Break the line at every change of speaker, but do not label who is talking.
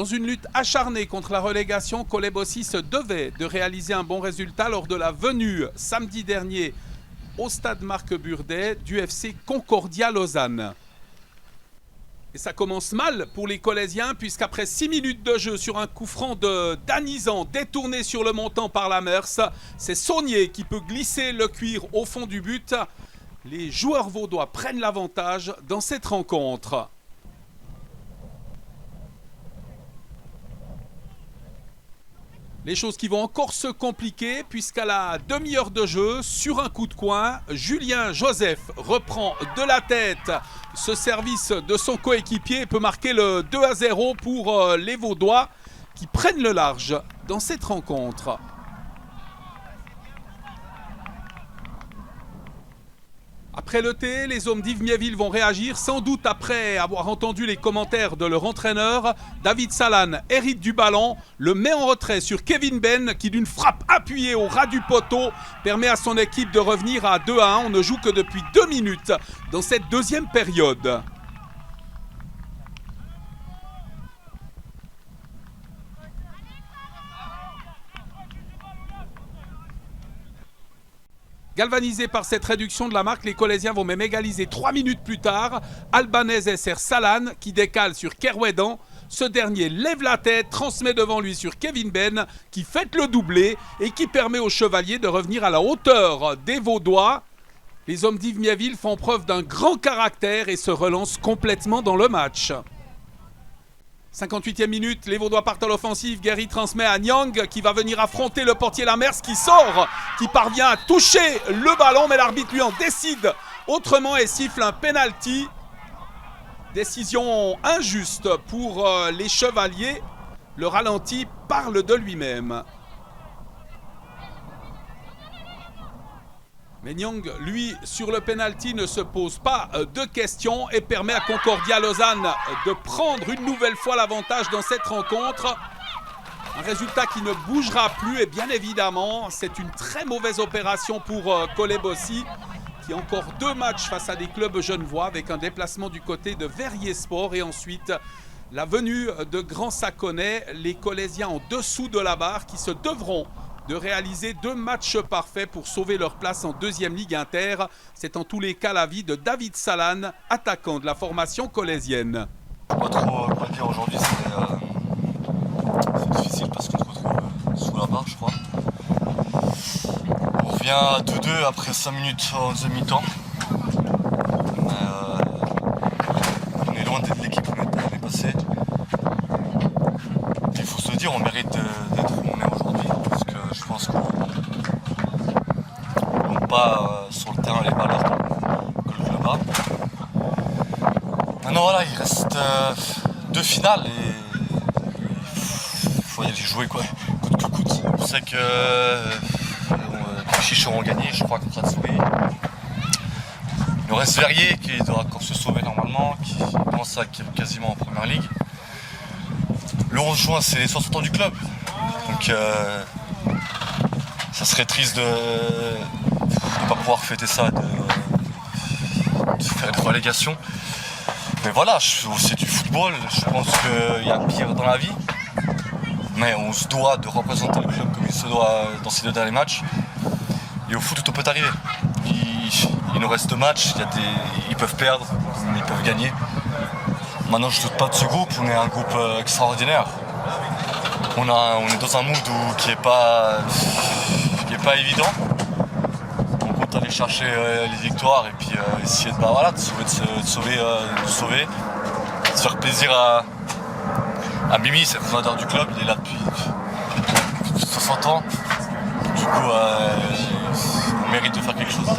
Dans une lutte acharnée contre la relégation, Colebossi se devait de réaliser un bon résultat lors de la venue samedi dernier au stade Marc Burdet du FC Concordia Lausanne. Et ça commence mal pour les Colésiens puisqu'après 6 minutes de jeu sur un coup franc de Danizan détourné sur le montant par Lamers, c'est Saunier qui peut glisser le cuir au fond du but. Les joueurs vaudois prennent l'avantage dans cette rencontre. Les choses qui vont encore se compliquer puisqu'à la demi-heure de jeu, sur un coup de coin, Julien Joseph reprend de la tête ce service de son coéquipier et peut marquer le 2-0 pour les Vaudois qui prennent le large dans cette rencontre. Après le thé, les hommes d'Yves Miéville vont réagir, sans doute après avoir entendu les commentaires de leur entraîneur. David Salan hérite du ballon, le met en retrait sur Kevin Ben qui d'une frappe appuyée au ras du poteau permet à son équipe de revenir à 2-1. On ne joue que depuis 2 minutes dans cette deuxième période. Galvanisés par cette réduction de la marque, les Colésiens vont même égaliser 3 minutes plus tard. Albanese sert Salan qui décale sur Kerouedan. Ce dernier lève la tête, transmet devant lui sur Kevin Ben qui fête le doublé et qui permet aux Chevaliers de revenir à la hauteur des Vaudois. Les hommes d'Yves Miéville font preuve d'un grand caractère et se relancent complètement dans le match. 58e minute, les Vaudois partent à l'offensive. Guéry transmet à Nyang qui va venir affronter le portier Lamers qui sort, qui parvient à toucher le ballon, mais l'arbitre lui en décide autrement et siffle un penalty. Décision injuste pour les Chevaliers. Le ralenti parle de lui-même. Mais Nyang, lui, sur le penalty, ne se pose pas de questions et permet à Concordia Lausanne de prendre une nouvelle fois l'avantage dans cette rencontre. Un résultat qui ne bougera plus et bien évidemment, c'est une très mauvaise opération pour Colebossi qui a encore 2 matchs face à des clubs genevois avec un déplacement du côté de Verrier Sport et ensuite la venue de Grand Saconnet. Les Colésiens en dessous de la barre qui se devront de réaliser 2 matchs parfaits pour sauver leur place en 2e Ligue Inter. C'est en tous les cas l'avis de David Salan, attaquant de la formation colésienne.
Pas trop quoi dire aujourd'hui, c'est difficile parce qu'on se retrouve sous la barre, je crois. On revient à 2-2 après 5 minutes en deuxième mi-temps. On est loin d'être l'équipe qu'on est passé. Il faut se dire, on mérite d'être où on est aujourd'hui. Parce que je pense qu'on n'a pas sur le terrain les valeurs que le club a. Maintenant voilà, il reste 2 finales et il faut y aller jouer quoi, coûte que coûte. On sait que les Chichos ont gagné, je crois, contre Atsui. Il nous reste Verrier qui doit encore se sauver normalement, qui commence à quasiment en première ligue. Le 11 juin, c'est les 60 ans du club. Donc ça serait triste de ne pas pouvoir fêter ça, de faire une relégation. Mais voilà, c'est du football, je pense qu'il y a pire dans la vie. Mais on se doit de représenter le club comme il se doit dans ces 2 derniers matchs. Et au foot, tout peut arriver. Il nous reste 2 matchs, ils peuvent perdre, ils peuvent gagner. Maintenant, je ne doute pas de ce groupe, on est un groupe extraordinaire. On est dans un mood qui n'est pas évident. On compte aller chercher les victoires et puis essayer de sauver, de faire plaisir à Mimi, c'est le fondateur du club, il est là depuis 60 ans. Du coup, on mérite de faire quelque chose.